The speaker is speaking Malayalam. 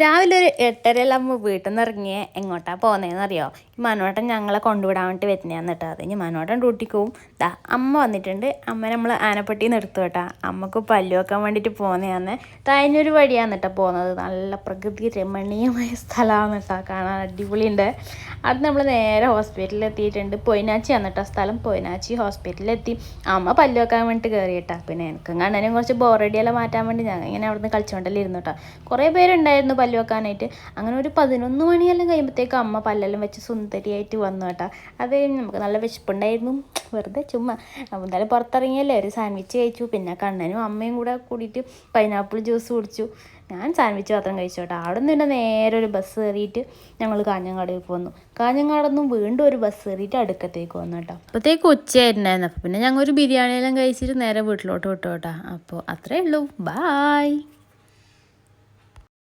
രാവിലെ ഒരു 8:30 വീട്ടിൽ നിന്ന് ഇറങ്ങിയ എങ്ങോട്ടാണ് പോകുന്നതെന്നറിയോ? ഈ മനോട്ടൻ ഞങ്ങളെ കൊണ്ടുവിടാൻ വേണ്ടി വരുന്നതാന്ന് കേട്ടോ. അത് ഇനി മനോട്ടൻ ഡ്യൂട്ടിക്ക് പോവും. അമ്മ വന്നിട്ടുണ്ട്. അമ്മ നമ്മൾ ആനപ്പട്ടിയിൽ നിന്ന് എടുത്തു കേട്ടോ. അമ്മക്ക് പല്ലു വെക്കാൻ വേണ്ടിയിട്ട് പോകുന്നതാന്ന്. തഴഞ്ഞൊരു വഴിയാണ് കേട്ടോ പോകുന്നത്. നല്ല പ്രകൃതി രമണീയമായ സ്ഥലമാണ് കേട്ടോ, കാണാൻ അടിപൊളിയുണ്ട്. അത് നമ്മൾ നേരെ ഹോസ്പിറ്റലിൽ എത്തിയിട്ടുണ്ട്. പൊയിനാച്ചിയാണ് കേട്ടോ സ്ഥലം. പൊയിനാച്ചി ഹോസ്പിറ്റലിലെത്തി. അമ്മ പല്ലു വെക്കാൻ വേണ്ടിയിട്ട് കയറി കേട്ടോ. പിന്നെ എനിക്കും കണ്ണനും കുറച്ച് ബോറടിയെല്ലാം മാറ്റാൻ വേണ്ടി ഞാൻ ഇങ്ങനെ അവിടെ നിന്ന് കളിച്ചുകൊണ്ടല്ലേ ഇരുന്നു കേട്ടോ. കുറേ പേരുണ്ടായിരുന്നു പല്ല് വെക്കാനായിട്ട്. അങ്ങനെ ഒരു 11 മണിയെല്ലാം കഴിയുമ്പോഴത്തേക്കും അമ്മ പല്ലെല്ലാം വെച്ച് സുന്ദരിയായിട്ട് വന്നു കേട്ടോ. അത് നമുക്ക് നല്ല വിശപ്പുണ്ടായിരുന്നു. വെറുതെ ചുമ്മാ എന്തായാലും പുറത്തിറങ്ങിയല്ലേ, ഒരു സാൻഡ്വിച്ച് കഴിച്ചു. പിന്നെ കണ്ണനും അമ്മയും കൂടെ കൂടിയിട്ട് പൈനാപ്പിൾ ജ്യൂസ് കുടിച്ചു. ഞാൻ സാൻഡ്വിച്ച് മാത്രം കഴിച്ചു കേട്ടോ. അവിടെ നിന്ന് പിന്നെ നേരെ ഒരു ബസ് കയറിയിട്ട് ഞങ്ങൾ കാഞ്ഞങ്ങാടേക്ക് വന്നു. കാഞ്ഞങ്ങാടൊന്നും വീണ്ടും ഒരു ബസ് കയറിയിട്ട് അടുക്കത്തേക്ക് വന്നു കേട്ടോ. അപ്പോഴത്തേക്ക് ഉച്ചയായിട്ടുണ്ടായിരുന്നു. അപ്പോൾ പിന്നെ ഞങ്ങൾ ഒരു ബിരിയാണിയെല്ലാം കഴിച്ചിട്ട് നേരെ വീട്ടിലോട്ട് വിട്ടു കേട്ടോ. അപ്പോൾ അത്രേ ഉള്ളൂ. ബായ്.